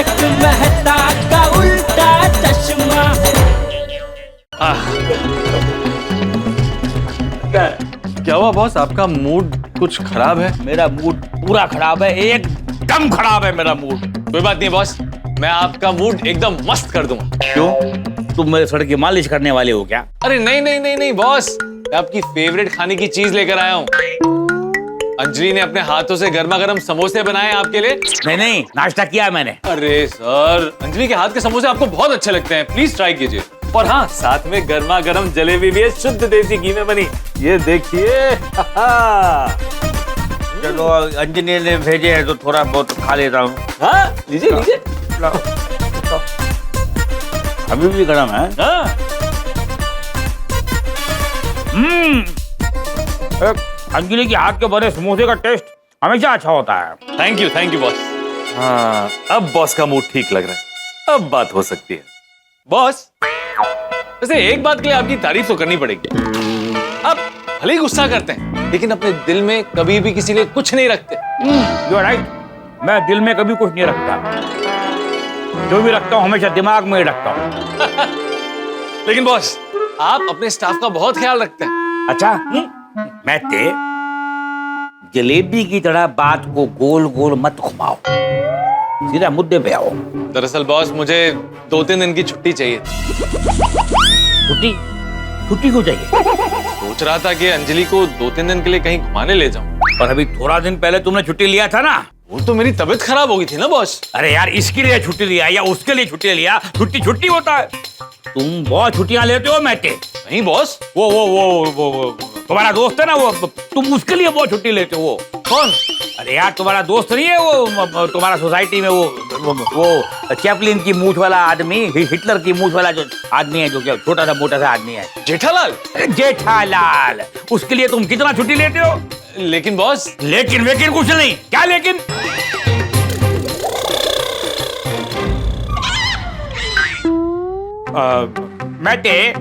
तारक मेहता का उल्टा चश्मा। क्या हुआ बॉस, आपका मूड कुछ खराब है? मेरा मूड पूरा खराब है, एकदम खराब है मेरा मूड। कोई बात नहीं बॉस, मैं आपका मूड एकदम मस्त कर दूंगा। क्यों, तुम मेरे सर की मालिश करने वाले हो क्या? अरे नहीं नहीं नहीं नहीं बॉस, मैं आपकी फेवरेट खाने की चीज लेकर आया हूँ। अंजलि ने अपने हाथों से गर्मा गर्म समोसे बनाए आपके लिए। नहीं, नाश्ता किया मैंने। अरे सर, अंजलि के हाथ के समोसे आपको बहुत अच्छे लगते हैं, प्लीज ट्राई कीजिए। और हाँ, साथ में गर्मा गर्म जलेबी भी है, शुद्ध देसी घी में बनी। ये देखिए। चलो, अंजलि ने भेजे हैं तो थोड़ा बहुत खा लेता हूँ। हाँ, लीजिए लीजिए। अभी भी गर्म है। हाँ। अंजलि के हाथ के बने समोसे का टेस्ट हमेशा अच्छा होता है। Thank you boss. हाँ, अब बॉस का मूड ठीक लग रहा है, अब बात हो सकती है। बॉस, वैसे एक बात के लिए आपकी तारीफ तो करनी पड़ेगी। आप भले ही गुस्सा करते हैं, लेकिन अपने दिल में कभी भी किसी लिए कुछ नहीं रखते। यू आर राइट, मैं दिल में कभी कुछ नहीं रखता। जो भी रखता हूँ हमेशा दिमाग में ही रखता हूँ। लेकिन बॉस, आप अपने स्टाफ का बहुत ख्याल रखते हैं। अच्छा, मैं ते जलेबी की तरह बात को गोल गोल मत घुमाओ, सीधा मुद्दे पे आओ। दरअसल बॉस, मुझे 2-3 दिन की छुट्टी चाहिए। छुट्टी? छुट्टी क्यों चाहिए? सोच रहा था कि अंजलि को 2-3 दिन के लिए कहीं घुमाने ले जाऊं। और अभी थोड़ा दिन पहले तुमने छुट्टी लिया था ना। वो तो मेरी तबीयत खराब हो गई थी ना बॉस। अरे यार, इसके लिए छुट्टी लिया या उसके लिए छुट्टी लिया, छुट्टी छुट्टी होता है। तुम बहुत छुट्टियां लेते हो मैटे। नहीं बॉस। वो तुम्हारा दोस्त है ना, वो तुम उसके लिए बहुत छुट्टी लेते हो। वो कौन? अरे यार, तुम्हारा दोस्त नहीं है वो, तुम्हारा सोसाइटी में वो चैपलिन की मूछ वाला आदमी, हिटलर की मूछ वाला जो आदमी है, जो क्या छोटा सा मोटा सा आदमी है, जेठालाल। जेठालाल, उसके लिए तुम कितना छुट्टी लेते हो? लेकिन बॉस। लेकिन वेकिन कुछ नहीं। क्या लेकिन? मैटे,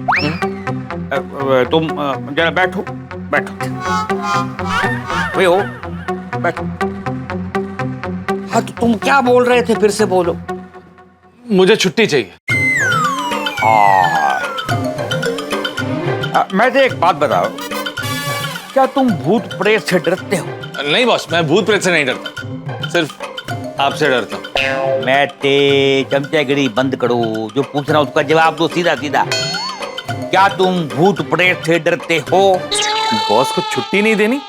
तुम जरा बैठो बैठो बैठो। हाँ, तो तुम क्या बोल रहे थे, फिर से बोलो। मुझे छुट्टी चाहिए। मैं तो एक बात बताओ, क्या तुम भूत प्रेत से डरते हो? नहीं बॉस, मैं भूत प्रेत से नहीं डरता, सिर्फ आपसे डरता हूँ। मैं ते चमचागिरी बंद करो, जो पूछ रहा हूं उसका जवाब दो सीधा सीधा। क्या तुम भूत प्रेत से डरते हो? बॉस को छुट्टी नहीं देनी,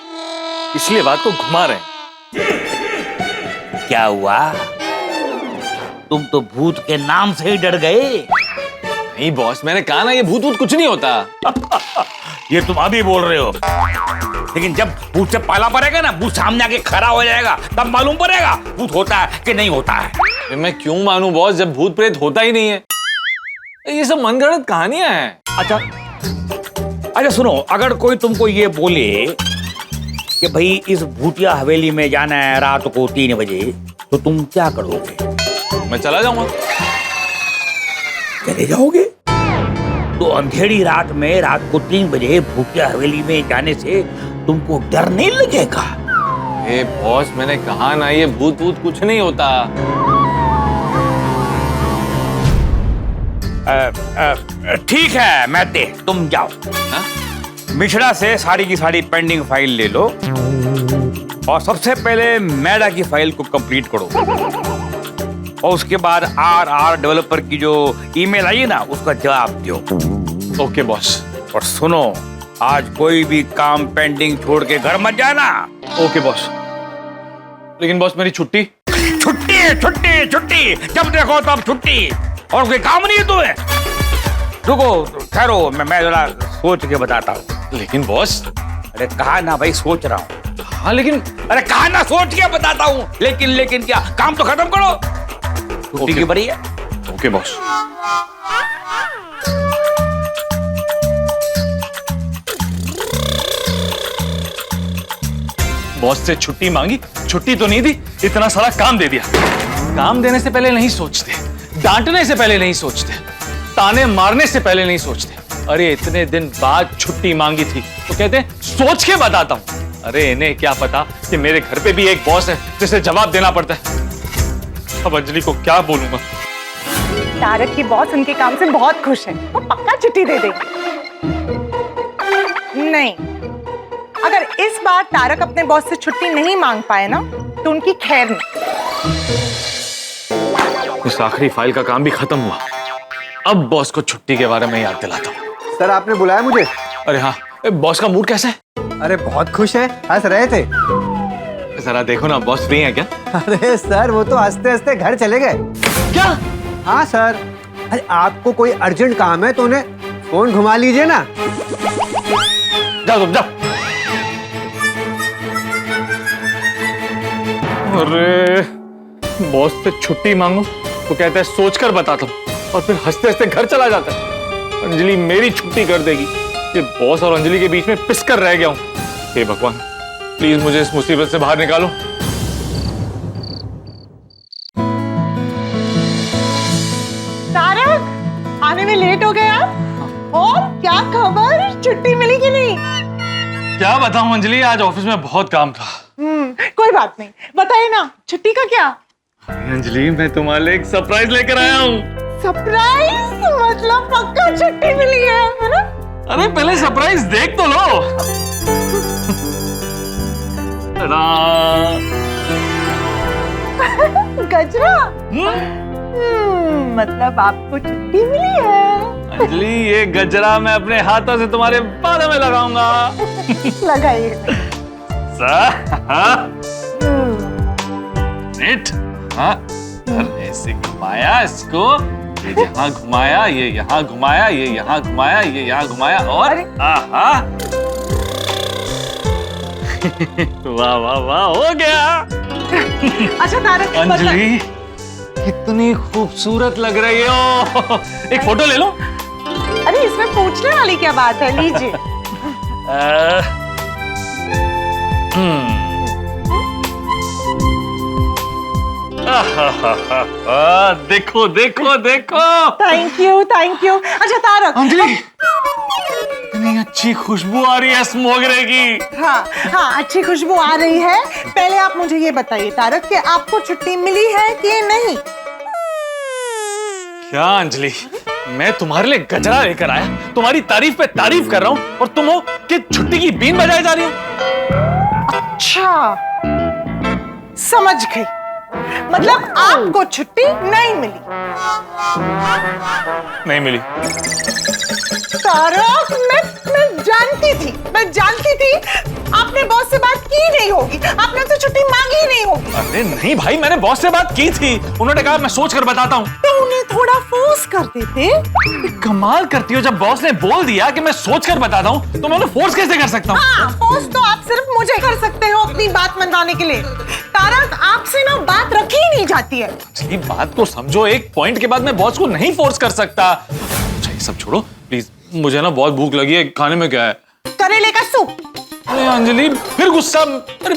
इसलिए बात को घुमा रहे हैं। क्या हुआ, तुम तो भूत के नाम से ही डर गए। नहीं बॉस, मैंने कहा ना, ये भूत भूत कुछ नहीं होता। ये तुम अभी बोल रहे हो, लेकिन जब भूत से पाला पड़ेगा ना, भूत सामने आके खड़ा हो जाएगा, तब मालूम पड़ेगा भूत होता है कि नहीं होता है। मैं क्यों मानूं बॉस, जब भूत प्रेत होता ही नहीं है। ये सब मनगढ़ंत कहानियां हैं। अच्छा सुनो, अगर कोई तुमको ये बोले कि भाई इस भूतिया हवेली में जाना है रात को 3 बजे, तो तुम क्या करोगे? मैं चला जाऊंगा। चले जाओगे? तो अंधेरी रात में रात को 3 बजे भूतिया हवेली में जाने से तुमको डर नहीं लगेगा? ए बॉस, मैंने कहा ना, ये भूत भूत कुछ नहीं होता। ठीक है मैते, तुम जाओ। हा? मिश्रा से सारी की सारी पेंडिंग फाइल ले लो और सबसे पहले मैडा की फाइल को कंप्लीट करो, और उसके बाद RR डेवलपर की जो ईमेल आई है ना, उसका जवाब दो। Okay boss. और सुनो, आज कोई भी काम पेंडिंग छोड़ के घर मत जाना। Okay boss. लेकिन बॉस, मेरी छुट्टी। छुट्टी छुट्टी छुट्टी, जब देखो तब छुट्टी, और कोई काम नहीं है तुम्हें? रुको, ठहरो, मैं जरा सोच के बताता हूँ। लेकिन बॉस। अरे कहा ना भाई, सोच रहा हूँ। हाँ लेकिन। अरे कहा ना, सोच के बताता हूँ। लेकिन क्या, काम तो खत्म करो। छुट्टी की बड़ी है। Okay boss. बॉस से छुट्टी मांगी, छुट्टी तो नहीं दी, इतना सारा काम दे दिया। काम देने से पहले नहीं सोचते, डांटने से पहले नहीं सोचते, ताने मारने से पहले नहीं सोचते। अरे इतने दिन बाद छुट्टी मांगी थी तो कहते हैं सोच के बताता हूं। अरे इन्हें क्या पता कि मेरे घर पे भी एक बॉस है जिसे जवाब देना पड़ता है। अब अंजलि को क्या बोलूंगा? तारक की बॉस उनके काम से बहुत खुश है, वो पक्का छुट्टी दे देगी। नहीं, अगर इस बार तारक अपने बॉस से छुट्टी नहीं मांग पाए ना तो उनकी खैर नहीं। इस आखिरी फाइल का काम भी खत्म हुआ, अब बॉस को छुट्टी के बारे में याद दिलाता हूँ। सर आपने बुलाया मुझे? अरे हाँ, बॉस का मूड कैसा है? अरे बहुत खुश है, हंस रहे थे। जरा देखो ना, बॉस फ्री है क्या? अरे सर वो तो हंसते हंसते घर चले गए। क्या? हाँ सर, अरे आपको कोई अर्जेंट काम है तो उन्हें फोन घुमा लीजिए ना। जाओ तुम जाओ। अरे बॉस से छुट्टी मांगो तो कहता है सोचकर बताता हूँ, और फिर हंसते हंसते घर चला जाता है। अंजलि मेरी छुट्टी कर देगी। ये बॉस और अंजलि के बीच में पिस कर रह गया हूँ। हे भगवान, प्लीज मुझे इस मुसीबत से बाहर निकालो। तारक, आने में लेट हो गया। और क्या खबर, छुट्टी मिली कि नहीं? क्या बताऊं अंजलि, आज ऑफिस में बहुत काम था। कोई बात नहीं, बताइए ना, छुट्टी का क्या? अंजलि मैं तुम्हारे लिए एक सरप्राइज लेकर आया हूँ। सरप्राइज? मतलब पक्का छुट्टी मिली है ना? अरे पहले सरप्राइज देख तो लो। गजरा? मतलब आपको छुट्टी मिली है। अंजलि ये गजरा मैं अपने हाथों से तुम्हारे बालों में लगाऊंगा। लगाइए। हाँ, ऐसे घुमाया इसको, ये यहाँ घुमाया, ये यहाँ घुमाया, ये यहाँ घुमाया, ये यहाँ घुमाया, और आहा। वाह वाह वाह, हो गया। अच्छा तारक, अंजलि कितनी खूबसूरत लग रही हो। एक फोटो ले लो। अरे इसमें पूछने वाली क्या बात है, लीजिए। देखो देखो देखो। Thank you thank you. अच्छा तारक, अंजलि इतनी अच्छी खुशबू आ रही है इस मोगरे की। हाँ हाँ, अच्छी खुशबू आ रही है। पहले आप मुझे ये बताइए तारक कि आपको छुट्टी मिली है कि नहीं? क्या अंजलि, मैं तुम्हारे लिए गजरा लेकर आया, तुम्हारी तारीफ पे तारीफ कर रहा हूँ, और तुम हो कि छुट्टी की बीन बजाए जा रही हो। अच्छा समझ गई, मतलब आपको छुट्टी नहीं मिली। नहीं मिली। तारक, मैं जानती थी आपने बॉस से बात की नहीं होगी, आपने तो छुट्टी मांगी ही नहीं होगी। अरे नहीं भाई, मैंने बॉस से बात की थी, उन्होंने कहा मैं सोच कर बताता हूँ। तो उन्हें थोड़ा फोर्स कर देते। कमाल करती हो, जब बॉस ने बोल दिया कि मैं सोच कर बताता हूँ तो मैं उन्हें फोर्स कैसे कर सकता हूँ? हाँ, फोर्स तो आप सिर्फ मुझे कर सकते हो अपनी बात मनवाने के लिए। तारक, आपसे ना बात रखी ही नहीं जाती है। ये बात को समझो, एक पॉइंट के बाद मैं बॉस को नहीं फोर्स कर सकता। अच्छा ये सब छोड़ो प्लीज, मुझे ना बहुत भूख लगी है, खाने में क्या है? करेले का सूप। अरे अंजलि फिर गुस्सा, अरे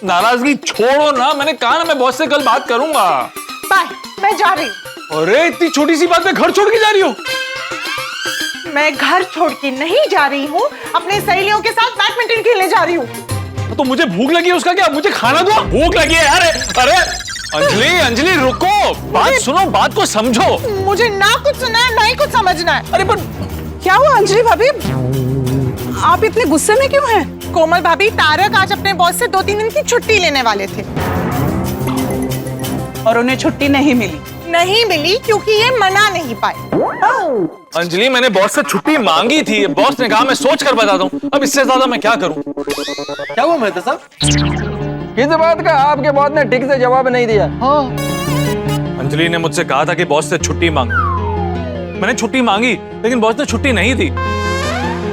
नाराजगी छोड़ो ना, मैंने कहा ना मैं बॉस से कल बात करूंगा। बाय, मैं जा रही हूँ। अरे इतनी छोटी सी बात में घर छोड़ के जा रही हो? मैं घर छोड़ के नहीं जा रही हूँ, अपने सहेलियों के साथ बैडमिंटन खेलने जा रही हूँ। तो मुझे भूख लगी है, उसका क्या? मुझे खाना दो। भूख लगी है यार। अरे अंजलि रुको, बात सुनो, बात को समझो। मुझे ना कुछ सुना है ना ही कुछ समझना है। अरे पर क्या हुआ अंजलि भाभी, आप इतने गुस्से में क्यों हैं? कोमल भाभी, तारक आज अपने बॉस से 2-3 दिन की छुट्टी लेने वाले थे और उन्हें छुट्टी नहीं मिली क्योंकि ये मना नहीं पाए। अंजलि मैंने बॉस से छुट्टी मांगी थी, बॉस ने कहा मैं सोच कर बताता हूँ, अब इससे ज्यादा मैं क्या करूँ? क्या हुआ मेहता साहब? किस बात का आपके बॉस ने ठीक से जवाब नहीं दिया? हाँ। अंजलि ने मुझसे कहा था कि बॉस से छुट्टी मांगो, मैंने छुट्टी मांगी लेकिन बॉस ने छुट्टी नहीं दी,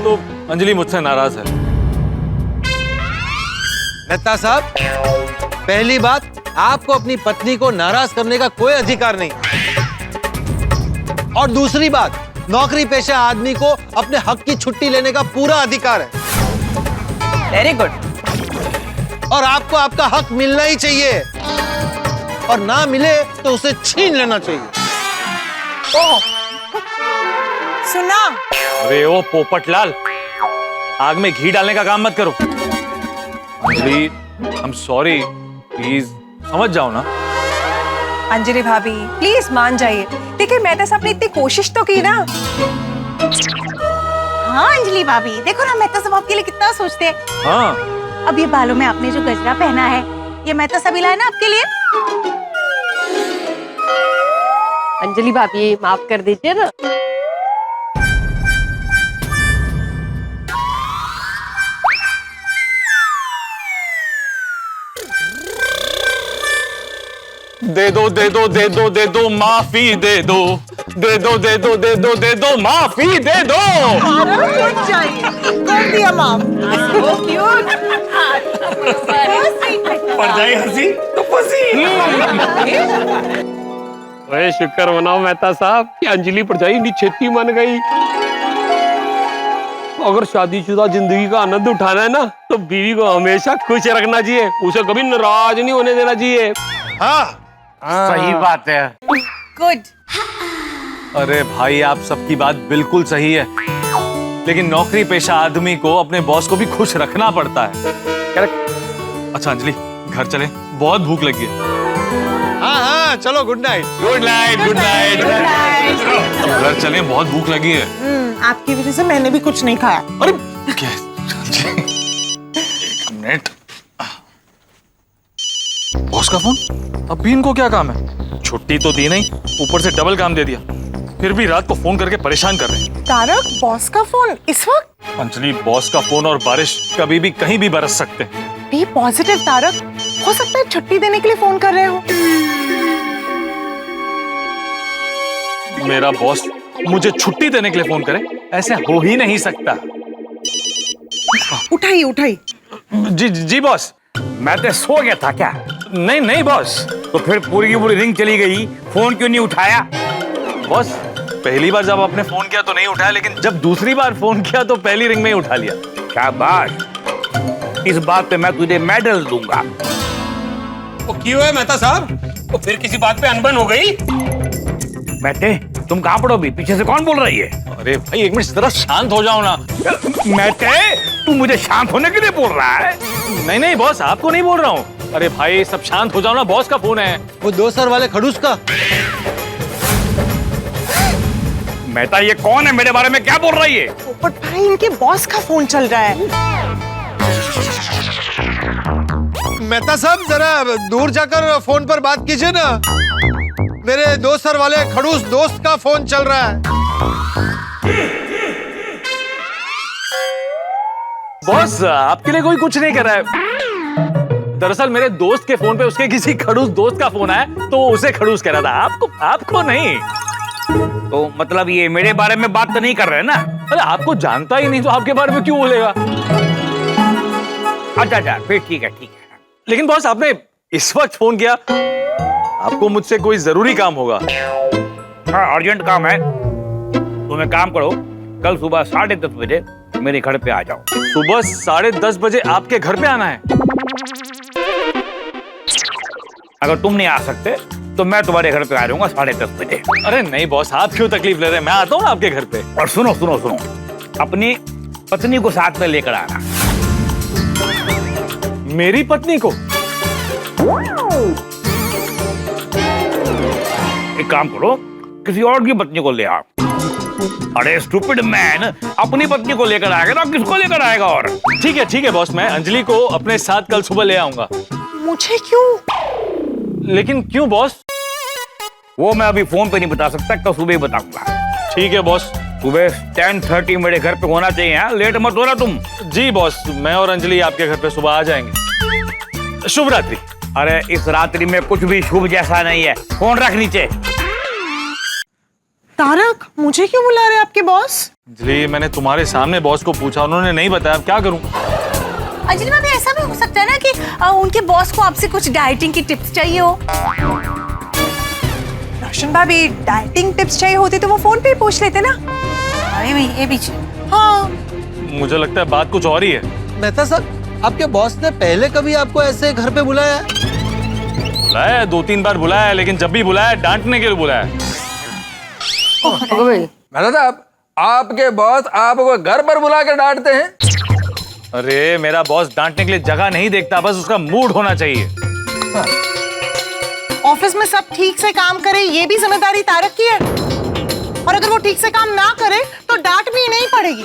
तो अंजलि मुझसे नाराज है। मेहता साहब, पहली बात, आपको अपनी पत्नी को नाराज करने का कोई अधिकार नहीं, और दूसरी बात, नौकरी पेशा आदमी को अपने हक की छुट्टी लेने का पूरा अधिकार है। Very good. और आपको आपका हक मिलना ही चाहिए, और ना मिले तो उसे छीन लेना चाहिए। ओह, सुना? अरे ओ पोपटलाल, आग में घी डालने का काम मत करो। अंजलि, आई एम सॉरी, प्लीज समझ जाओ ना। तारक, आप इतने गुस्से में क्यों हैं? कोमल भाभी, तारक आज अपने बॉस से 2-3 दिन की छुट्टी लेने वाले थे। अंजलि, आई एम सॉरी, प्लीज समझ जाओ ना। अंजलि भाभी प्लीज मान जाइए। देखिए मेहता साहब ने इतनी कोशिश तो की ना। हाँ अंजलि भाभी, देखो ना मेहता साहब आपके लिए कितना सोचते हैं। हाँ अब ये बालों में आपने जो गजरा पहना है, ये मेहता साहब लाए ना आपके लिए। अंजलि भाभी माफ कर दीजिए ना। दे दो दे दो दे दो दे दो माफी दे दो, दे दो दे दो दे दो दे दो माफी दे दो। चाहिए कर दिया माफ। जाए हंसी तो फंसी। अरे शुक्र मनाओ मेहता साहब कि अंजलि परजाई इतनी छेती मन गई। अगर शादीशुदा जिंदगी का आनंद उठाना है ना तो बीवी को हमेशा खुश रखना चाहिए, उसे कभी नाराज नहीं होने देना चाहिए। हाँ सही बात है। गुड। अरे भाई आप सबकी बात बिल्कुल सही है, लेकिन नौकरी पेशा आदमी को अपने बॉस को भी खुश रखना पड़ता है। अच्छा अंजलि घर चले, बहुत भूख लगी है। हाँ हाँ चलो, good night. Good night good night. घर चले, बहुत भूख लगी है। आपकी वजह से मैंने भी कुछ नहीं खाया। अरे क्या मिनट, बॉस का फोन, अब भी इनको क्या काम है? छुट्टी तो दी नहीं, ऊपर से डबल काम दे दिया, फिर भी रात को फोन करके परेशान कर रहे हैं। तारक बॉस का फोन इस वक्त? अंजलि बॉस का फोन और बारिश कभी भी कहीं भी बरस सकते हैं। बी पॉजिटिव तारक, हो सकता है छुट्टी देने के लिए फोन कर रहे हो। मेरा बॉस मुझे छुट्टी देने के लिए फोन करे, ऐसे हो ही नहीं सकता। उठाइए उठाइए। जी जी बॉस। मैं तो सो गया था क्या? नहीं नहीं बॉस। तो फिर पूरी की पूरी रिंग चली गई, फोन क्यों नहीं उठाया? बॉस पहली बार जब आपने फोन किया तो नहीं उठाया, लेकिन जब दूसरी बार फोन किया तो पहली रिंग में ही उठा लिया। शाबाश, इस बात पे मैं तुझे मेडल दूंगा। वो क्यों है मेहता साहब? तो फिर किसी बात पे अनबन हो गई? बेटे तुम कहाँ पड़ो भी? पीछे से कौन बोल रही है? अरे भाई एक मिनट जरा शांत हो जाओ ना। बेटे तू मुझे शांत होने के लिए बोल रहा है? नहीं नहीं बॉस, आपको नहीं बोल रहा हूँ। अरे भाई सब शांत हो जाओ ना, बॉस का फोन है। वो 2 सर वाले खड़ूस का। मेहता ये कौन है? मेरे बारे में क्या बोल रही है? पोपट भाई इनके बॉस का फोन चल रहा है। मेहता साहब जरा दूर जाकर फोन पर बात कीजिए ना। मेरे 2 सर वाले खड़ूस दोस्त का फोन चल रहा है। बॉस आपके लिए कोई कुछ नहीं कर रहा है। दरअसल मेरे दोस्त के फोन पे उसके किसी खड़ूस दोस्त का फोन आया तो उसे खड़ूस कह रहा था, आपको नहीं। तो मतलब ये मेरे बारे में बात तो नहीं कर रहे ना? अरे आपको जानता ही नहीं तो आपके बारे में क्यों बोलेगा? अच्छा फिर ठीक है। लेकिन बॉस आपने इस वक्त फोन किया, आपको मुझसे कोई जरूरी काम होगा। हाँ अर्जेंट काम है। तुम एक काम करो, कल सुबह 10:30 बजे मेरे घर पे आ जाओ। सुबह 10:30 बजे आपके घर पे आना है? अगर तुम नहीं आ सकते तो मैं तुम्हारे घर पे आ जाऊंगा 10:30 बजे। अरे नहीं बॉस, आप क्यों तकलीफ ले रहे हैं, मैं आता हूँ ना आपके घर पे। और सुनो, अपनी पत्नी को साथ में लेकर आना। मेरी पत्नी को? एक काम करो, किसी और की पत्नी को ले आओ। अरे स्टूपिड मैन, अपनी पत्नी को लेकर आएगा तो किसको लेकर आएगा? और ठीक है बॉस, मैं अंजलि को अपने साथ कल सुबह ले आऊंगा। मुझे क्यों? लेकिन क्यों बॉस? वो मैं अभी फोन पे नहीं बता सकता, कल सुबह ही बताऊंगा। ठीक है बॉस। सुबह 10:30 मेरे घर पे होना चाहिए। हाँ लेट मत होना तुम। जी बॉस, मैं और अंजलि आपके घर पे सुबह आ जाएंगे। शुभ रात्रि। अरे इस रात्रि में कुछ भी शुभ जैसा नहीं है। फोन रख नीचे। तारक मुझे क्यों बुला रहे आपके बॉस? अंजलि मैंने तुम्हारे सामने बॉस को पूछा, उन्होंने नहीं बताया, अब क्या करूं? अंजलि भाभी ऐसा भी हो सकता है ना कि उनके बॉस को आपसे कुछ डाइटिंग की टिप्स चाहिए हो। रोशन भाभी डाइटिंग टिप्स चाहिए होती तो वो फोन पे ही पूछ लेते ना। ये भी हाँ मुझे लगता है बात कुछ और ही है। मेहता साहब आपके बॉस ने पहले कभी आपको ऐसे घर पे बुलाया? बुलाया 2-3 बार बुलाया, लेकिन जब भी बुलाया डांटने के लिए बुलाया। मेहता साहब आपके बॉस आपको घर पर बुला कर डांटते हैं? अरे मेरा बॉस डांटने के लिए जगह नहीं देखता, बस उसका मूड होना चाहिए। ऑफिस में सब ठीक से काम करे ये भी जिम्मेदारी तारक की है। और अगर वो ठीक से काम ना करे तो डांट भी नहीं पड़ेगी।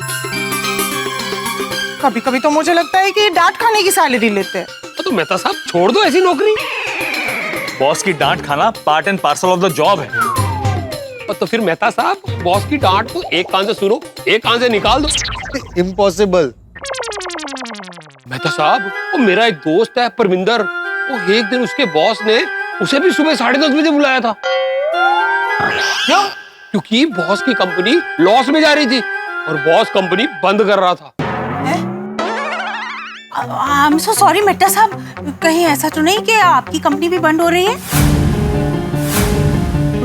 कभी कभी तो मुझे लगता है कि डांट खाने की सैलरी लेते हैं। तो मेहता साहब छोड़ दो ऐसी नौकरी। बॉस की डांट खाना part and parcel of the job है। तो फिर मेहता साहब बॉस की डांट तो एक कान से सुनो, एक कान से निकाल दो। इम्पॉसिबल। मेहता साहब वो मेरा एक दोस्त है परमिंदर, वो एक दिन उसके बॉस ने उसे भी सुबह 10:30 बजे बुलाया था। क्या? क्योंकि बॉस की कंपनी लॉस में जा रही थी और बॉस कंपनी बंद कर रहा था। I'm so sorry मेहता साहब, कहीं ऐसा तो नहीं कि आपकी कंपनी भी बंद हो रही है?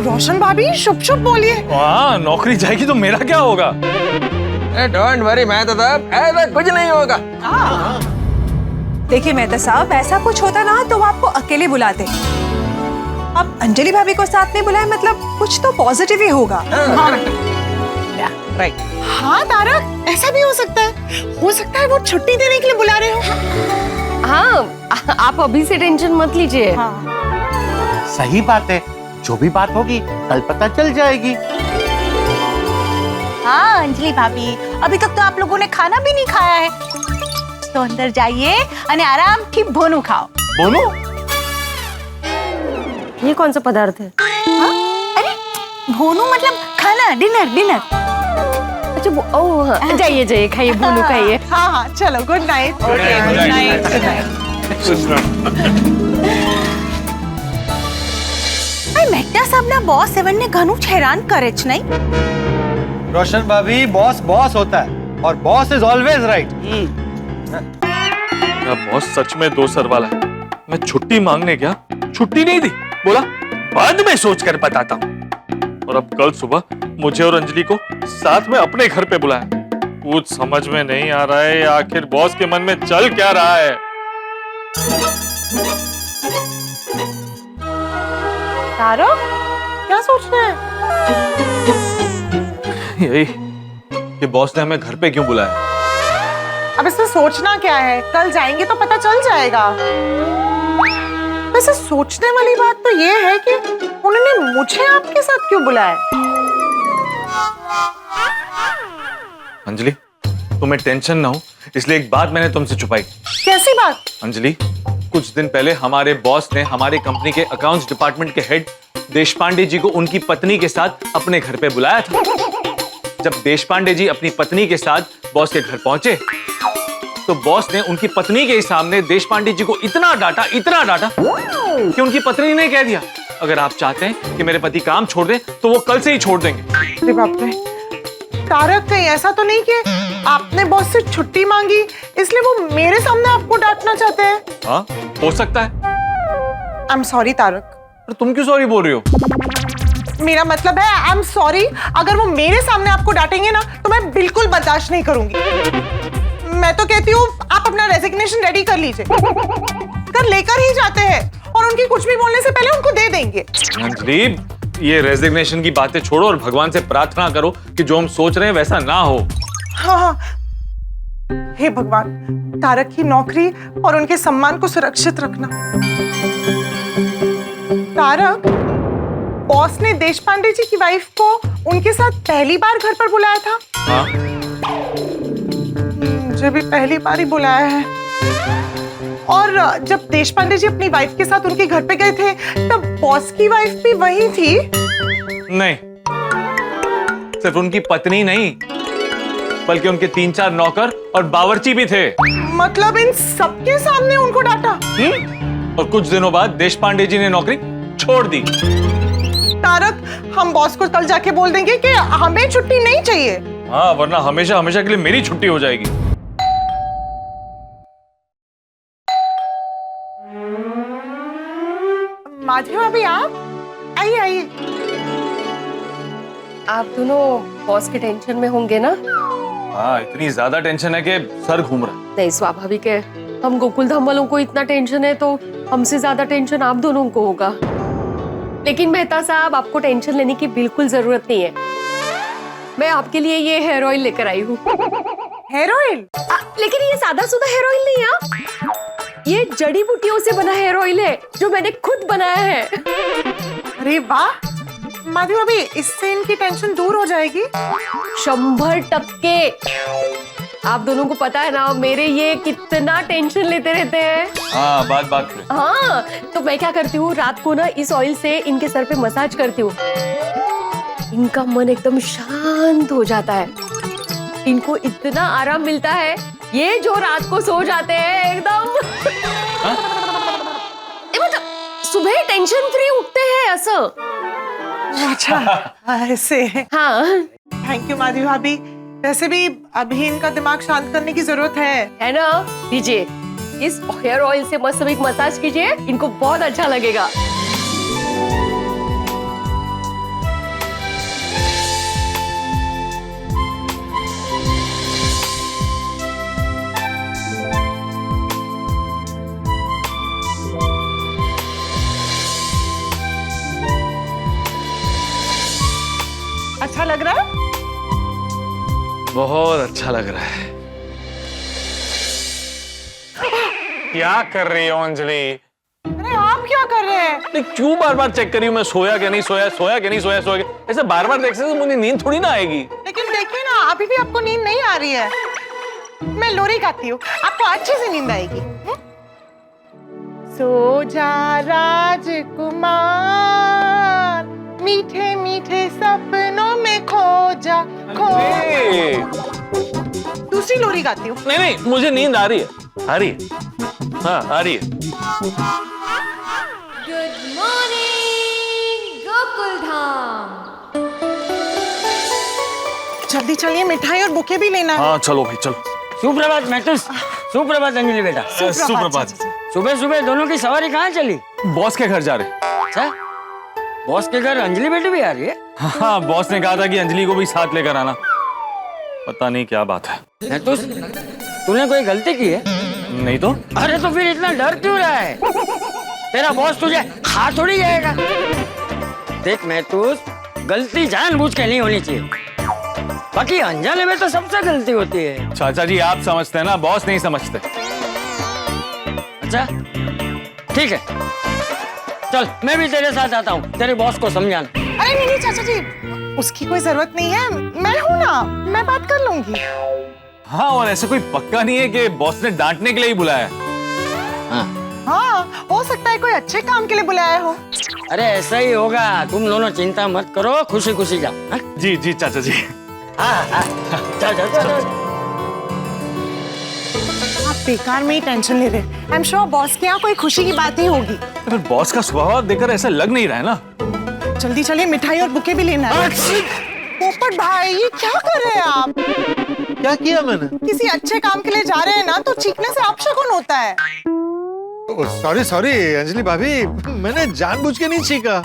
रोशन भाभी शुभ शुभ बोलिए। हाँ, नौकरी जाएगी तो मेरा क्या होगा? डोंट वरी मेहता साहब, ऐसा कुछ नहीं होगा। देखिए मेहता साहब, ऐसा कुछ होता ना तो वो आपको अकेले बुलाते। अब अंजलि भाभी को साथ नहीं बुलाए मतलब कुछ तो पॉजिटिव ही होगा। राइट। हाँ तारक, ऐसा भी हो सकता है वो छुट्टी देने के लिए बुला रहे हो। हाँ, आप अभी से टेंशन मत लीजिए। सही बात है, जो भी बात होगी कल पता चल जाएगी। हाँ अंजलि भाभी, अभी तक तो आप लोगों ने खाना भी नहीं खाया है, तो अंदर जाइए और आराम की भोनू खाओ। बोलो, ये कौन सा पदार्थ है? अरे भोनू मतलब खाना, डिनर। अच्छा, ओह हाँ, जाइए खाइए, भोनू खाइए। हाँ हाँ चलो, good night. Good night. Mehta साहब ना बॉस 7 ने घणું हैरान करे छ नहीं? रोशन भाभी, बॉस बॉस होता है और बॉस इज ऑलवेज राइट। मेरा बॉस सच में 2 सर वाला है। मैं छुट्टी मांगने गया, छुट्टी नहीं दी, बोला बाद में सोच कर बताता हूँ। और अब कल सुबह मुझे और अंजलि को साथ में अपने घर पे बुलाया। कुछ समझ में नहीं आ रहा है आखिर बॉस के मन में चल क्या रहा है। तारक, क्या सोच रहे हैं? यही कि बॉस ने हमें घर पे क्यों बुलाया। अब इसमें सोचना क्या है, कल जाएंगे तो पता चल जाएगा। वैसे सोचने वाली बात तो ये है कि उन्होंने मुझे आपके साथ क्यों बुलाया। अंजलि, तुम्हें टेंशन ना हो इसलिए एक बात मैंने तुमसे छुपाई। कैसी बात? अंजलि, कुछ दिन पहले हमारे बॉस ने हमारी कंपनी के अकाउंट्स डिपार्टमेंट के हेड देशपांडे जी को उनकी पत्नी के साथ अपने घर पे बुलाया था। जब देशपांडे जी अपनी पत्नी के साथ बॉस के घर पहुंचे तो बॉस ने उनकी पत्नी के सामने देशपांडे जी को इतना डांटा कि उनकी पत्नी ने कह दिया, अगर आप चाहते हैं कि मेरे पति काम छोड़ दें तो वो कल से ही छोड़ देंगे। अरे बाप रे, तारक कहीं ऐसा तो नहीं कि आपने बॉस से छुट्टी मांगी इसलिए वो मेरे सामने आपको डांटना चाहते हैं? हाँ, हो सकता है। I am sorry Tarak. पर तुम क्यों सॉरी बोल रही हो? मेरा मतलब है आई एम सॉरी। अगर वो मेरे सामने आपको डांटेंगे ना तो मैं बिल्कुल बर्दाश्त नहीं करूंगी। मैं तो कहती हूँ आप अपना रेजिग्नेशन रेडी कर लीजिए, कर लेकर ही जाते हैं और उनकी कुछ भी बोलने से पहले उनको दे देंगे। अंजलि, ये रेजिग्नेशन की बातें छोड़ो और भगवान से प्रार्थना करो कि जो हम सोच रहे हैं वैसा ना हो। हाँ, हे भगवान, तारक की नौकरी और उनके सम्मान को सुरक्षित रखना। तारक, बॉस ने देशपांडे जी की वाइफ को उनके साथ पहली बार घर पर बुलाया था? हाँ? मुझे भी पहली बार ही बुलाया है। और जब देशपांडे जी अपनी वाइफ के साथ उनके घर पे गए थे तब बॉस की वाइफ भी वहीं थी? नहीं, सिर्फ उनकी पत्नी नहीं बल्कि उनके 3-4 नौकर और बावर्ची भी थे। मतलब इन सबके सामने उनको डांटा? और कुछ दिनों बाद देशपांडे जी ने नौकरी छोड़ दी। तारक, हम बॉस को कल जाके बोल देंगे कि हमें छुट्टी नहीं चाहिए। हाँ, वरना हमेशा हमेशा के लिए मेरी छुट्टी हो जाएगी। माधवी भाभी, आप आइए आइए। आप दोनों बॉस के टेंशन में होंगे ना? हाँ, इतनी ज्यादा टेंशन है कि सर घूम रहा है। नहीं, स्वाभाविक है। हम गोकुल धाम वालों को इतना टेंशन है तो हमसे ज्यादा टेंशन आप दोनों को होगा। लेकिन मेहता साहब, आपको टेंशन लेने की बिल्कुल जरूरत नहीं है। मैं आपके लिए ये हेयर ऑयल लेकर आई हूँ। Hair oil? लेकिन ये सादा सुधा हेयर ऑयल नहीं है, ये जड़ी बूटियों से बना हेयर ऑयल है जो मैंने खुद बनाया है। अरे वाह माधवी, अभी इससे इनकी टेंशन दूर हो जाएगी। 100%। आप दोनों को पता है ना मेरे ये कितना टेंशन लेते रहते हैं। हाँ बात पे। हाँ, तो मैं क्या करती हूँ, रात को ना इस ऑयल से इनके सर पे मसाज करती हूँ। इनका मन एकदम शांत हो जाता है, इनको इतना आराम मिलता है, ये जो रात को सो जाते हैं एकदम मतलब सुबह टेंशन फ्री उठते हैं असं। अच्छा ऐसे। हाँ थैंक यू माधवी भाभी। वैसे भी अभी इनका दिमाग शांत करने की जरूरत है ना? दीजिए इस हेयर ऑयल से मस्त एक मसाज कीजिए, इनको बहुत अच्छा लगेगा। अच्छा लग रहा है? बहुत अच्छा लग रहा है। क्या कर रही हो अंजलि? अरे आप क्या कर रहे हैं? नहीं, क्यों बार बार चेक कर रही हूँ मैं सोया क्या नहीं सोया, सोया क्या नहीं सोया, सोया क्या? ऐसे बार बार देखने से मुझे नींद थोड़ी ना आएगी। लेकिन देखिए ना, अभी भी आपको नींद नहीं आ रही है। मैं लोरी गाती हूँ, आपको अच्छे से नींद आएगी। सो जा राजकुमार, मीठे मीठे सपनों में खो जा, खो। दूसरी लोरी गाती हूँ। नहीं नहीं, मुझे नींद आ रही है, आ रही है। हाँ आ रही है। Good morning Gokul Dham. जल्दी चलिए, मिठाई और बुके भी लेना है। हाँ चलो भाई चलो। सुप्रभात मैथुस। सुप्रभात अंजलि बेटा। सुप्रभात। सुबह सुबह दोनों की सवारी कहाँ चली? बॉस के घर जा रहे। अच्छा, बॉस के घर अंजलि बेटी भी आ रही है? हाँ बॉस ने कहा था कि अंजलि को भी साथ लेकर आना। पता नहीं क्या बात है। मैथुस, तूने कोई गलती की है? नहीं तो। अरे तो फिर इतना डर क्यों रहा है? तेरा बॉस तुझे खा थोड़ी जाएगा। देख मैथुस, गलती जानबूझ के नहीं होनी चाहिए, बाकी अनजाने में तो सबसे गलती होती है। चाचा जी आप समझते हैं ना, बॉस नहीं समझते। अच्छा ठीक है, चल मैं भी तेरे साथ आता हूँ तेरे बॉस को समझाना। अरे नहीं नहीं चाचा जी, उसकी कोई जरूरत नहीं है, मैं हूँ ना, मैं बात कर लूंगी। हाँ, और ऐसे कोई पक्का नहीं है कि बॉस ने डांटने के लिए ही बुलाया। हाँ, हो सकता है कोई अच्छे काम के लिए बुलाया हो। अरे ऐसा ही होगा, तुम दोनों चिंता मत करो, खुशी खुशी जाओ। जी जी चाचा जी। आप बेकार में ही टेंशन ले रहे हैं। आई एम श्योर बॉस के यहाँ कोई खुशी की बात ही होगी। फिर बॉस का स्वभाव देखकर ऐसा लग नहीं रहा है ना। जल्दी चलिए, मिठाई और बुके भी लेना है। पोपट भाई, ये क्या कर रहे हैं आप? क्या किया मैंने? किसी अच्छे काम के लिए जा रहे हैं ना, तो चीखने से अपशकुन होता है। सॉरी सॉरी अंजलि भाभी, मैंने जानबूझ के नहीं छींका।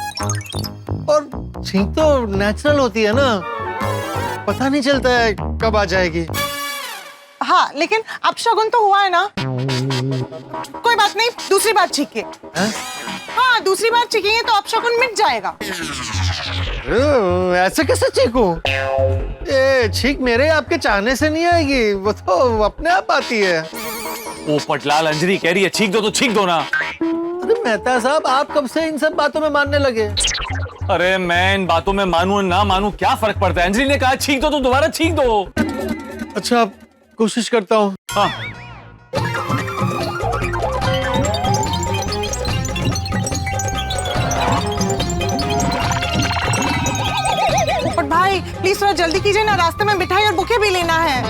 और छींक तो नेचुरल होती है ना, पता नहीं चलता है कब आ जाएगी। हाँ, लेकिन अपशकुन तो हुआ है ना। कोई बात नहीं, दूसरी बार छींके। हाँ, दूसरी बार छींकेंगे तो अपशकुन मिट जाएगा। ऐसे कैसे छींकूं? ये छींक मेरे आपके चाहने से नहीं आएगी, वो तो अपने आप आती है। ओ पटलाल, अंजलि कह रही है छींक दो तो छींक दो ना। अरे मेहता साहब, आप कब से इन सब बातों में मानने लगे? अरे मैं इन बातों में मानूं ना मानूं क्या फर्क पड़ता है? अंजलि ने कहा छींक दो तो दोबारा छींक दो। अच्छा, कोशिश करता हूँ। हाँ। पोपट भाई प्लीज थोड़ा जल्दी कीजिए ना, रास्ते में मिठाई और बुके भी लेना है।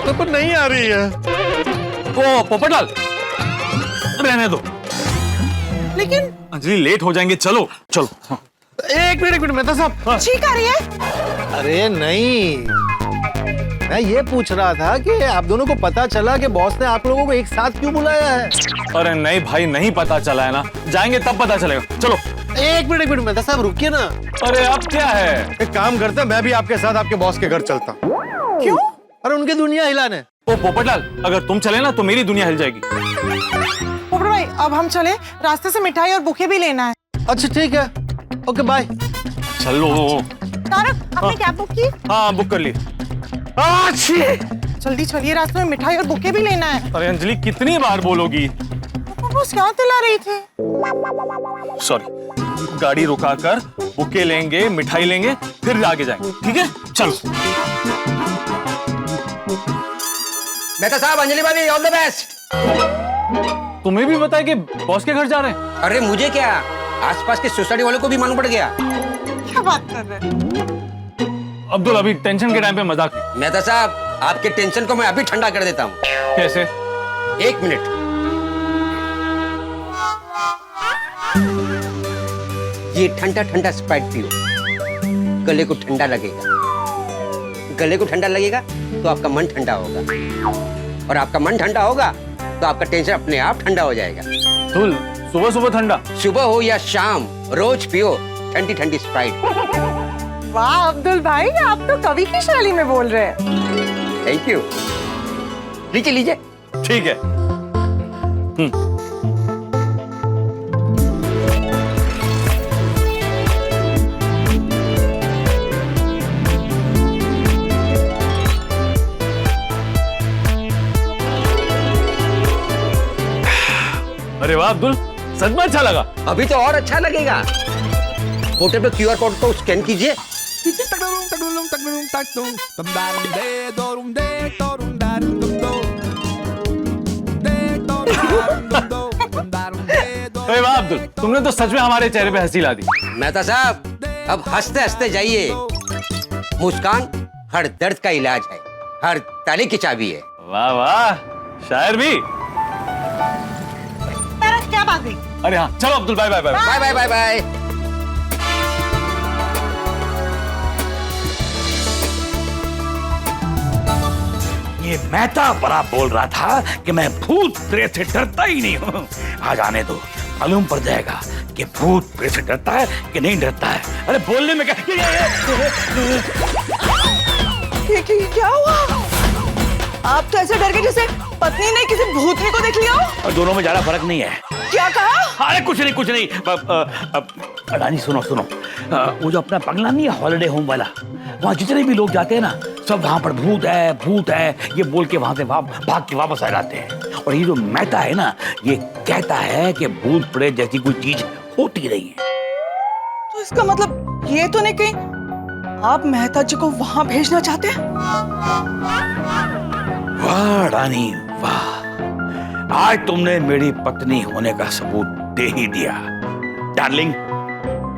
तो पर नहीं आ रही है। ओ पोपटलाल, रहने दो। लेकिन अंजलि लेट हो जाएंगे, चलो चलो। एक मिनट मेहता साहब। छींक आ रही है? अरे नहीं, मैं ये पूछ रहा था कि आप दोनों को पता चला कि बॉस ने आप लोगों को एक साथ क्यों बुलाया है? अरे नहीं भाई, नहीं पता चला है ना, जाएंगे तब पता चलेगा। चलो। एक मिनट मेहता साहब रुकिए ना। अरे अब क्या है? एक काम करते हैं, मैं भी आपके साथ आपके बॉस के घर चलता हूँ। क्यों? अरे उनकी दुनिया हिलाने। ओ पोपटलाल, अगर तुम चले ना तो मेरी दुनिया हिल जाएगी। पोपट भाई अब हम चले, रास्ते से मिठाई और बुके भी लेना है। अच्छा ठीक है, ओके बाय। चलो। तारक, आपने कैब बुक की? हाँ बुक कर ली। जल्दी चलिए, रास्ते में मिठाई और बुके भी लेना है। अरे अंजलि कितनी बार बोलोगी? बस क्या दिला रही थी? सॉरी। गाड़ी रुकाकर बुके लेंगे, मिठाई लेंगे, फिर आगे जाएंगे, ठीक है? चलो। मेहता साहब, अंजलि भाभी, ऑल द बेस्ट। तुम्हें भी पता है कि बॉस के घर जा रहे हैं? अरे मुझे क्या, आसपास के सोसाइटी वालों को भी मालूम पड़ गया। क्या बात कर रहे हैं? अब्दुल, अभी टेंशन के टाइम पे मजाक नहीं। मेहता साहब, आपके टेंशन को मैं अभी ठंडा कर देता हूँ। कैसे? 1 मिनट। ये ठंडा ठंडा स्प्राइट पियो, गले को ठंडा लगेगा। गले को ठंडा लगेगा तो आपका मन ठंडा होगा, और आपका मन ठंडा होगा तो आपका टेंशन अपने आप ठंडा हो जाएगा। अब्दुल, सुबह सुबह ठंडा? सुबह हो या शाम, रोज पियो ठंडी ठंडी स्प्राइट। वाह अब्दुल भाई, आप तो कवि की शैली में बोल रहे हैं। Thank you. लीजिए लीजिए। ठीक है। अरे वाह अब्दुल, सच में अच्छा लगा। अभी तो और अच्छा लगेगा। होटल पे QR कोड को स्कैन कीजिए। अरे वाह अब्दुल, तुमने तो सच में हमारे चेहरे पे हंसी ला दी। मेहता साहब, अब हंसते हंसते जाइए। मुस्कान हर दर्द का इलाज है, हर ताले की चाबी है। वाह वाह, शायर भी। क्या बात है? अरे हाँ, चलो Abdul, bye bye bye bye bye bye bye. ये मेहता बड़ा बोल रहा था कि मैं भूत प्रेत से डरता ही नहीं हूँ। आज आने दो, मालूम पड़ जाएगा कि भूत प्रेत से डरता है कि नहीं डरता है। अरे बोलने में क्या हुआ? आप तो ऐसे डर गए जैसे पत्नी ने किसी भूतनी को देख लिया हो। और दोनों में ज्यादा फर्क नहीं है। क्या कहा? अरे कुछ नहीं कुछ नहीं। रानी सुनो सुनो, वो जो अपना बंगला नहीं है, हॉलिडे होम वाला, वहाँ जितने भी लोग जाते हैं ना, सब वहाँ पर भूत है ये बोल के वहाँ से भाग के वापस आ जाते हैं। और ये जो मेहता है ना, ये कहता है कि भूत प्रेत जैसी कोई चीज होती नहीं है। तो इसका मतलब ये तो नहीं कि आप मेहता जी को वहाँ भेजना चाहते हैं? वाह रानी वाह, आज तुमने मेरी पत्नी होने का सबूत दे ही दिया। डार्लिंग,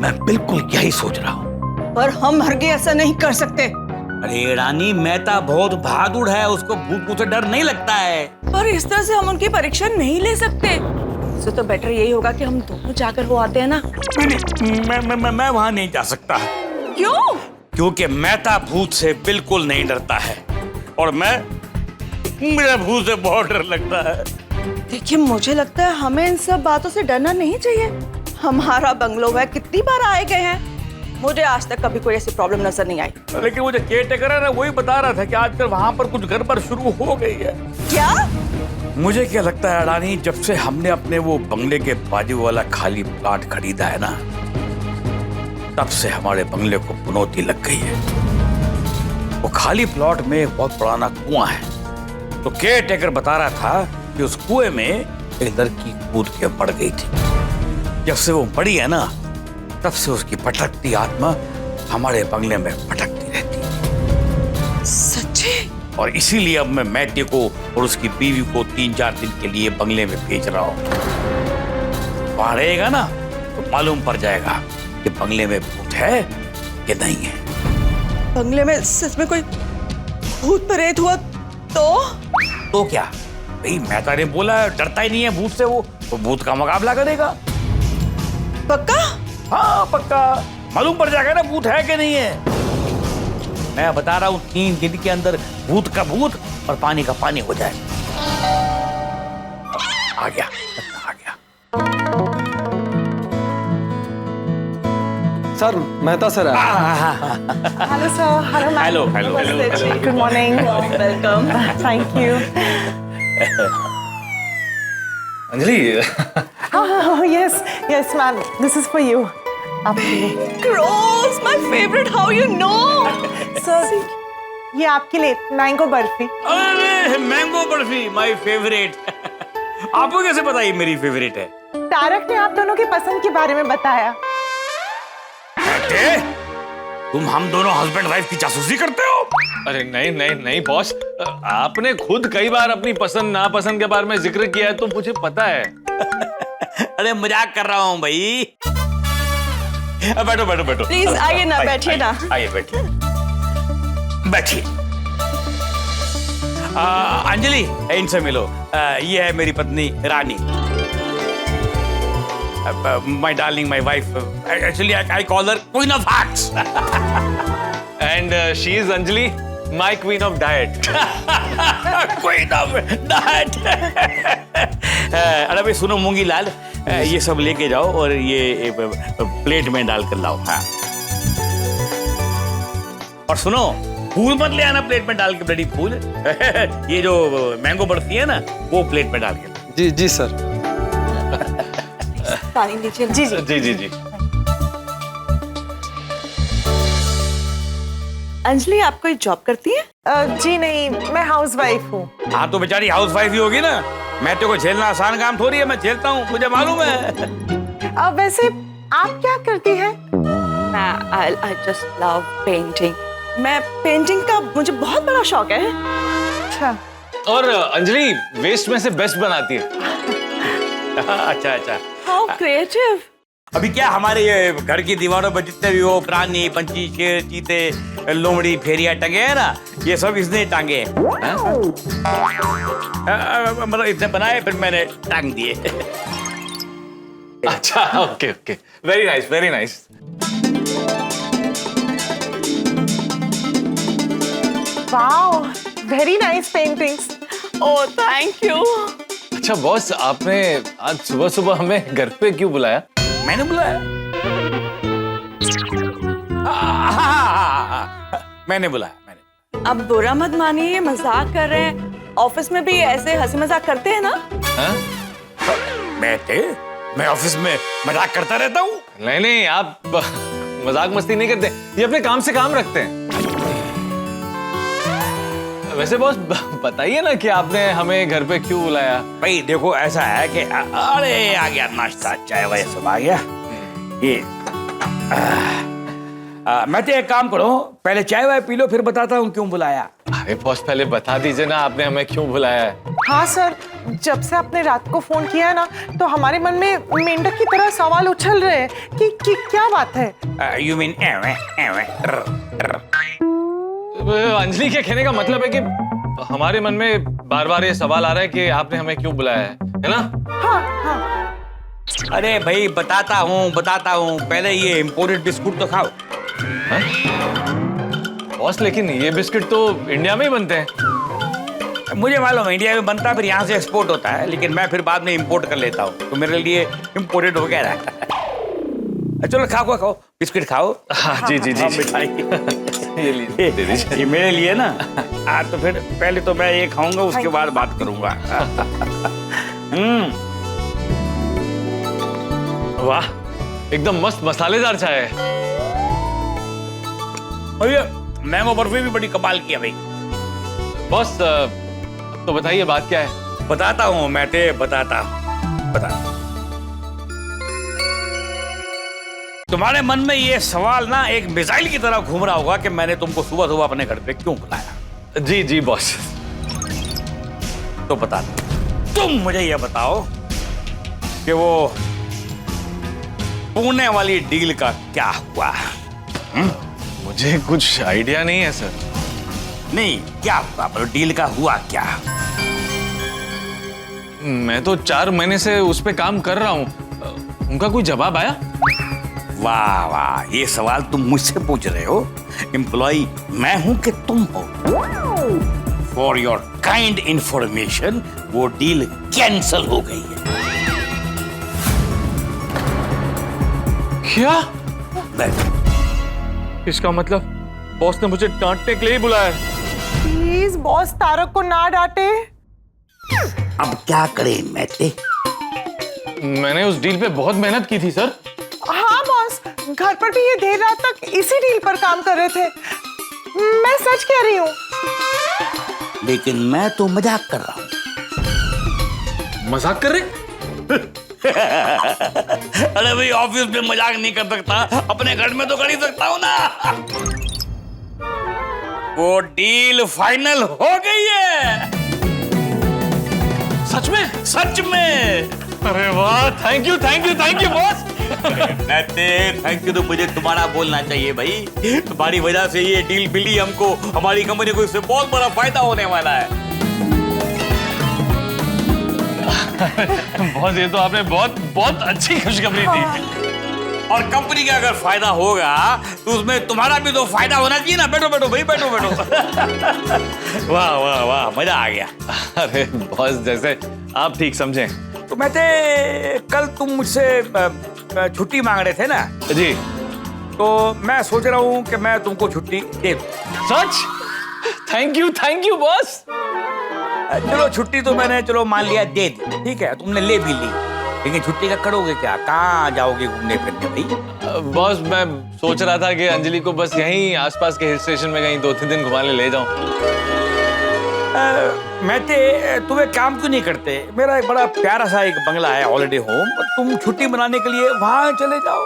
मैं बिल्कुल यही सोच रहा हूँ। पर हम हरगिज़ ऐसा नहीं कर सकते। अरे रानी, मेहता बहुत बहादुर है, उसको भूत से डर नहीं लगता है। पर इस तरह से हम उनकी परीक्षा नहीं ले सकते। इससे तो बेटर यही होगा कि हम दोनों जाकर वो आते हैं ना। नहीं, मैं वहाँ नहीं जा सकता। क्यों? क्योंकि मेहता भूत से बिल्कुल नहीं डरता है, और मेरा भूत से बहुत डर लगता है। देखिए, मुझे लगता है हमें इन सब बातों से डरना नहीं चाहिए। हमारा बंगलो है, कितनी बार आए गए हैं, मुझे आज तक कभी कोई ऐसी प्रॉब्लम नजर नहीं आई। लेकिन वो जो केयरटेकर है ना, वही बता रहा था कि आजकल वहाँ पर कुछ गड़बड़ शुरू हो गई है। क्या? मुझे क्या लगता है रानी, जब से हमने अपने वो बंगले के बाजू वाला खाली प्लाट खरीदा है ना, तब से हमारे बंगले को पुनौती लग गई है। वो खाली प्लॉट में एक बहुत पुराना कुआं है, तो केयरटेकर बता रहा था कि उस कुएं में एक लड़की कूद के मर गई थी। जब से वो मरी है ना, तब से उसकी भटकती आत्मा हमारे बंगले में भटकती रहती है। सच्ची? और इसीलिए अब मैं मैटे को और उसकी बीवी को 3-4 दिन के लिए बंगले में भेज रहा हूँ। वहां रहेगा ना तो मालूम पड़ जाएगा कि बंगले में भूत है कि नहीं है। बंगले में सच में कोई भूत प्रेत हुआ तो क्या भाई, मेहता ने बोला डरता ही नहीं है भूत से, वो तो भूत का मुकाबला करेगा। पक्का? हाँ पक्का, मालूम पड़ जाएगा ना भूत है कि नहीं है। मैं बता रहा हूँ, 3 दिन के अंदर भूत का भूत और पानी का पानी हो जाए। आ गया। Sir, Mehta sir hello sir. Hello. Good morning. Welcome. Thank you. Anjali. Yes ma'am, this is for you. Gross, my favorite. How you know? Sir, ये आपके लिए मैंगो बर्फी। अरे मैंगो बर्फी, माय फेवरेट। आपको कैसे पता ये मेरी फेवरेट है? तारक ने आप दोनों की पसंद के बारे में बताया। बेटे, तुम हम दोनों हस्बैंड वाइफ की जासूसी करते हो? अरे नहीं नहीं नहीं बॉस, आपने खुद कई बार अपनी पसंद नापसंद के बारे में जिक्र किया है तो मुझे पता है। अरे मजाक कर रहा हूँ भाई। बैठो बैठो बैठो। प्लीज आइए ना, बैठिए ना। आइए बैठिए बैठिए। अंजलि, इनसे मिलो। ये है मेरी पत्नी रानी। My darling, my wife. Actually, I call her Queen of Hearts. And she is Anjali, my queen of diet. Queen of Diet. अरे भाई सुनो मूंगी लाल, ये सब लेके जाओ और ये प्लेट में डाल कर लाओ। हाँ। और सुनो, फूल मत ले आना प्लेट में डाल के, ब्लडी फूल। ये जो मैंगो बर्फी है ना, वो प्लेट में डाल के। जी जी सर। पानी लीजिए। जी जी जी जी जी। अंजलि, आप कोई जॉब करती है? जी नहीं, मैं हाउसवाइफ हूँ। हाँ तो बेचारी हाउस वाइफ ही होगी ना। मैं तो को झेलना आसान काम थोड़ी है, मैं झेलता हूँ, मुझे मालूम है। वैसे आप क्या करती हैं? I just love painting. मैं पेंटिंग का मुझे बहुत बड़ा शौक है। अच्छा। और अंजलि वेस्ट में से बेस्ट बनाती है। अच्छा अच्छा। How creative. अभी क्या हमारे ये घर की दीवारों पर जितने भी वो प्राणी, पंछी, शेर, चीते, लोमड़ी, फेरिया टंगे हैं ना, ये सब इसने टांगे हैं। मतलब इसने बनाए फिर मैंने टांग दिए। अच्छा, okay okay, very nice very nice. Wow, very nice paintings. Oh, thank you. अच्छा बॉस, आपने आज सुबह सुबह हमें घर पे क्यों बुलाया? मैंने बुलाया? मैंने बुलाया। अब बुरा मत मानिए, मजाक कर रहे हैं। ऑफिस में भी ऐसे हंसी मजाक करते हैं ना? मैं ऑफिस में मजाक करता रहता हूँ। नहीं नहीं, आप मजाक मस्ती नहीं करते, ये अपने काम से काम रखते हैं। वैसे बॉस बताइए ना कि आपने हमें घर पे क्यों बुलाया? भाई देखो ऐसा है कि अरे आ गया नाश्ता, चाय वाय सब आ गया। ये मैं तो एक काम करो, पहले चाय वाय पी लो, फिर बताता हूँ क्यों बुलाया। अरे बॉस पहले बता दीजिए ना आपने हमें क्यों बुलाया है। हाँ सर, जब से आपने रात को फोन किया है ना, तो हमारे मन में मेंढक की तरह सवाल उछल रहे हैं कि क्या बात है। यू मीन अंजलि के कहने का मतलब है कि हमारे मन में बार बार ये सवाल आ रहा है कि आपने हमें क्यों बुलाया है ना? हाँ हाँ। अरे भाई बताता हूँ, पहले ये इम्पोर्टेड बिस्कुट तो खाओ। बॉस लेकिन ये बिस्किट तो इंडिया में ही बनते हैं। मुझे मालूम है इंडिया में बनता है, फिर यहाँ से एक्सपोर्ट होता है, लेकिन मैं फिर बाद में इंपोर्ट कर लेता हूँ, तो मेरे लिए इम्पोर्टेड हो गया है। चलो खाओ बिस्किट खाओ। हाँ जी जी जी, मिठाई ये लीजिए, दे दीजिए। ये मेरे लिए ना। तो फिर पहले तो मैं ये खाऊंगा, उसके बाद बात करूंगा। वाह, एकदम मस्त मसालेदार चाय है। भैया मैंगो बर्फी भी बड़ी कमाल की है भाई। बॉस तो बताइए बात क्या है? बताता हूँ मैं, बताता। तुम्हारे मन में ये सवाल ना एक मिसाइल की तरह घूम रहा होगा कि मैंने तुमको सुबह सुबह अपने घर पे क्यों बुलाया। जी जी बॉस। तो बता दो, तुम मुझे ये बताओ कि वो पुणे वाली डील का क्या हुआ? मुझे कुछ आइडिया नहीं है सर। नहीं, क्या हुआ? डील का हुआ क्या? मैं तो 4 महीने से उस पे काम कर रहा हूँ, उनका कोई जवाब आया? वाह वाह, ये सवाल तुम मुझसे पूछ रहे हो? एम्प्लॉई मैं हूं कि तुम हो? फॉर योर काइंड इंफॉर्मेशन, वो डील कैंसल हो गई है। क्या? इसका मतलब बॉस ने मुझे डांटने के लिए ही बुलाया है। प्लीज बॉस तारक को ना डांटे। अब क्या करें मैते? मैंने उस डील पे बहुत मेहनत की थी सर। हाँ बॉस, घर पर भी ये देर रात तक इसी डील पर काम कर रहे थे। मैं सच कह रही हूँ। लेकिन मैं तो मजाक कर रहा हूँ। मजाक कर रहे? अरे भाई ऑफिस में मजाक नहीं कर सकता, अपने घर में तो कर ही सकता हूँ ना। वो डील फाइनल हो गई है। सच में? सच में। अरे वाह, thank you boss. Thank you तो मुझे तुम्हारा बोलना चाहिए भाई। तुम्हारी वजह से ये डील मिली हमको, हमारी कंपनी को इससे बहुत बड़ा फायदा होने वाला है। बॉस ये तो आपने बहुत अच्छी खुशखबरी दी। और कंपनी का अगर फायदा होगा तो उसमें तुम्हारा भी तो फायदा होना चाहिए ना। बैठो बैठो भाई, बैठो बैठो। वाह वाह वाह, मजा आ गया। अरे बॉस, जैसे आप ठीक समझें। तो मैं कल तुम मुझसे छुट्टी मांग रहे थे ना जी, तो मैं सोच रहा हूँ कि मैं तुमको छुट्टी दे दूं। सच? Thank you boss. चलो छुट्टी तो मैंने चलो मान लिया दे दी, ठीक है, तुमने ले भी ली, लेकिन छुट्टी का करोगे क्या? कहाँ जाओगे घूमने फिरने भाई? बॉस मैं सोच रहा था कि अंजलि को बस यहीं आसपास के हिल स्टेशन में कहीं 2-3 दिन घुमाने ले जाऊं। मैं तुम एक काम क्यों नहीं करते? मेरा एक बड़ा प्यारा सा एक बंगला है, हॉलिडे होम, तुम छुट्टी मनाने के लिए वहां चले जाओ।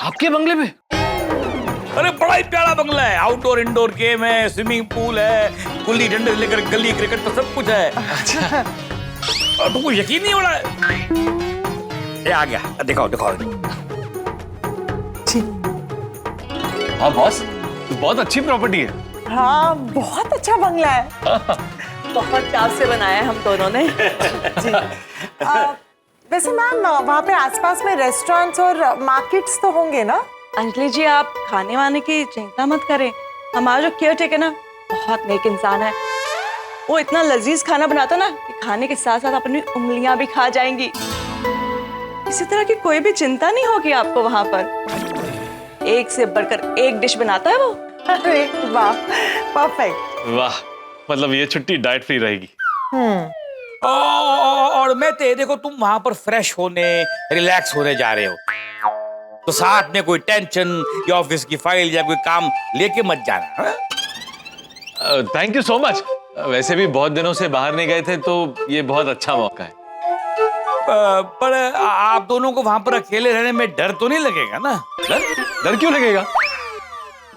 आपके बंगले में? अरे बड़ा ही प्यारा बंगला है, आउटडोर इंडोर गेम है, स्विमिंग पूल है, गुल्ली डंडे लेकर गली क्रिकेट तो सब कुछ है। अच्छा, और तुमको यकीन नहीं हो रहा है? ये आ गया, दिखाओ दिखाओ। हाँ बॉस, बहुत अच्छी प्रॉपर्टी है। हाँ, बहुत अच्छा बंगला है। बहुत प्यार से बनाया है हम दोनों ने। जी। वैसे मैम, वहाँ पे आसपास में रेस्टोरेंट्स और मार्केट्स तो होंगे ना? अंजलि जी, आप खाने वाने की चिंता मत करें। हमारा जो केयर टेकर ना बहुत नेक इंसान है। वो इतना लजीज खाना बनाता ना कि खाने के साथ साथ अपनी उंगलियां भी खा जाएंगी। इसी तरह की कोई भी चिंता नहीं होगी आपको वहां पर। एक से बढ़कर एक डिश बनाता है वो। अरे वाह, परफेक्ट। वाह, मतलब ये छुट्टी डाइट फ्री रहेगी। और मैं देखो, तुम वहां पर फ्रेश होने, रिलैक्स होने जा रहे हो, तो साथ में कोई टेंशन या ऑफिस की फाइल या कोई काम लेके मत जाना। Thank you so much. वैसे भी बहुत दिनों से बाहर नहीं गए थे, तो ये बहुत अच्छा मौका है। पर आप दोनों को वहां पर अकेले रहने में डर तो नहीं लगेगा ना? डर क्यों लगेगा?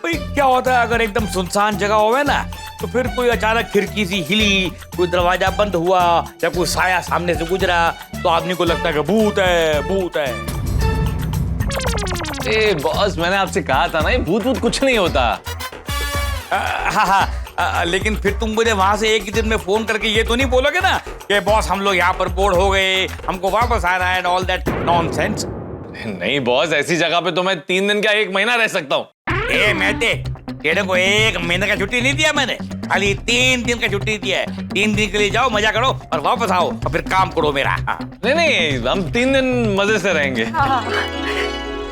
भाई क्या होता है अगर एकदम सुनसान जगह होवे ना, तो फिर कोई अचानक खिड़की सी हिली, कोई दरवाजा बंद हुआ या कोई साया सामने से गुजरा, तो आदमी को लगता है कि भूत है, भूत है। ए बॉस, मैंने आपसे कहा था ना, ये भूत कुछ नहीं होता। हाँ, लेकिन फिर तुम मुझे वहां से एक ही दिन में फोन करके ये तो नहीं बोलोगे ना कि बॉस हम लोग यहाँ पर बोर हो गए, हमको वापस आना है, ऑल दैट नॉनसेंस। नहीं बॉस, ऐसी जगह पे तो मैं 3 दिन क्या 1 महीना रह सकता हूँ। तेरे को 1 महीने का छुट्टी नहीं दिया मैंने, खाली 3 दिन का छुट्टी दिया है। 3 दिन के लिए जाओ, मजा करो और वापस आओ और फिर काम करो मेरा। नहीं, हम 3 दिन मजे से रहेंगे।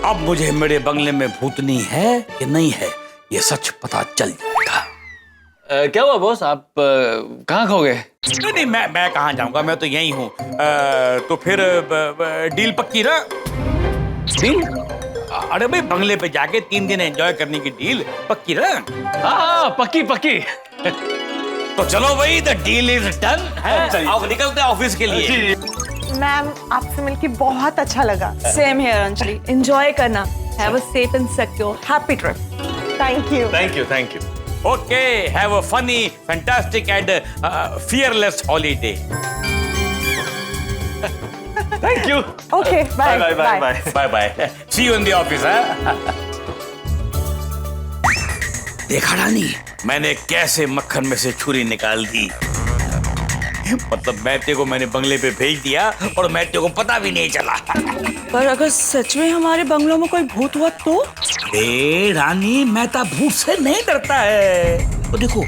अब मुझे मेरे बंगले में भूतनी है कि नहीं है, ये सच पता चल जाएगा। क्या हुआ बॉस, आप कहाँ खो गए? नहीं, मैं कहाँ जाऊंगा, मैं तो यही हूँ। तो फिर डील पक्की ना? डील? अरे भाई, बंगले पे जाके 3 दिन एंजॉय करने की डील पक्की ना? हाँ, पक्की। तो चलो भाई, द डील इज डन। अब निकलते हैं ऑफिस के लिए। मैम, आपसे मिलके बहुत अच्छा लगा। सेम हियर अंजलि, एंजॉय करना। Have a safe and secure happy trip. Thank you. Okay, have a funny, fantastic and fearless holiday. Thank you. Okay, bye. Bye. See you in the office, huh? देखा रानी, मैंने कैसे मक्खन में से छुरी निकाल दी। मतलब मैथे को मैंने बंगले पे भेज दिया और मैथे को पता भी नहीं चला। पर अगर सच में हमारे बंगलों में कोई भूत हुआ तो? रानी, मेहता भूत से नहीं डरता है। तो देखो,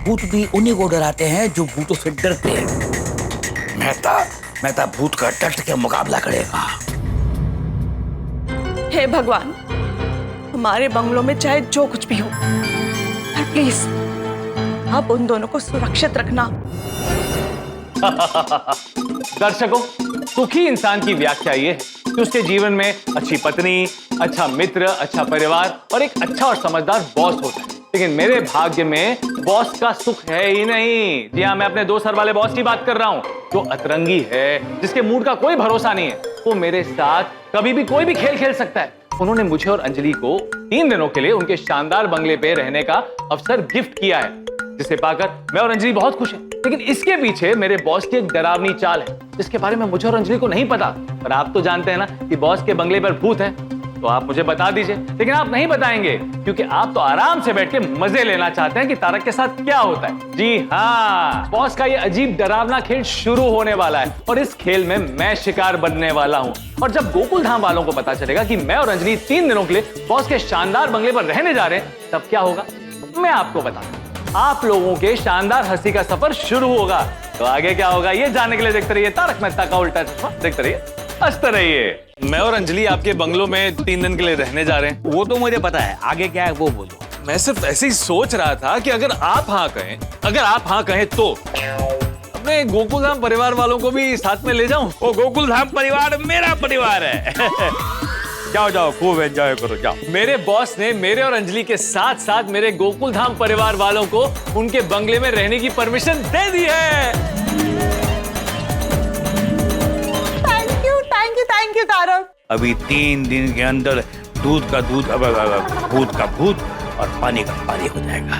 भूत भी उन्हीं को डराते हैं जो भूतों से डरते हैं। मेहता भूत का डट के मुकाबला करेगा। हे भगवान, हमारे बंगलों में चाहे जो कुछ भी हो, पर प्लीज आप उन दोनों को सुरक्षित रखना। दर्शकों, सुखी इंसान की व्याख्या ये है कि उसके जीवन में अच्छी पत्नी, अच्छा मित्र, अच्छा परिवार और एक अच्छा और समझदार बॉस होता है। लेकिन मेरे भाग्य में बॉस का सुख है ही नहीं। जी हाँ, मैं अपने 2 सर वाले बॉस की बात कर रहा हूँ, जो अतरंगी है, जिसके मूड का कोई भरोसा नहीं है। वो मेरे साथ कभी भी कोई भी खेल खेल सकता है। उन्होंने मुझे और अंजलि को 3 दिनों के लिए उनके शानदार बंगले पे रहने का अवसर गिफ्ट किया है, जिसे पाकर मैं और अंजलि बहुत खुश हैं। लेकिन इसके पीछे मेरे बॉस की एक डरावनी चाल है, जिसके बारे में मुझे और अंजलि को नहीं पता। पर आप तो जानते हैं ना कि बॉस के बंगले पर भूत है, तो आप मुझे बता दीजिए। लेकिन आप नहीं बताएंगे, क्योंकि आप तो आराम से बैठ के मजे लेना चाहते हैं कि तारक के साथ क्या होता है। जी हाँ, बॉस का ये अजीब डरावना खेल शुरू होने वाला है और इस खेल में मैं शिकार बनने वाला हूँ। और जब गोकुल धाम वालों को पता चलेगा कि मैं और अंजलि 3 दिनों के लिए बॉस के शानदार बंगले पर रहने जा रहे हैं, तब क्या होगा मैं आपको बताऊंगा। आप लोगों के शानदार हंसी का सफर शुरू होगा। तो आगे क्या होगा ये जानने के लिए देखते रहिए तारक मेहता का उल्टा चश्मा। देखते रहिए, हंसते रहिए। मैं और अंजलि आपके बंगलों में 3 दिन के लिए रहने जा रहे हैं। वो तो मुझे पता है, आगे क्या है वो बोलो। मैं सिर्फ ऐसे ही सोच रहा था कि अगर आप हाँ कहें तो अपने गोकुल धाम परिवार वालों को भी साथ में ले जाऊं। वो गोकुल धाम परिवार मेरा परिवार है। जाओ जाओ, खूब एंजॉय करो, जाओ। मेरे बॉस ने मेरे और अंजलि के साथ साथ मेरे गोकुल धाम परिवार वालों को उनके बंगले में रहने की परमिशन दे दी है। Thank you Tarak. अभी 3 दिन के अंदर दूध का दूध, भूत का भूत और पानी का पानी हो जाएगा।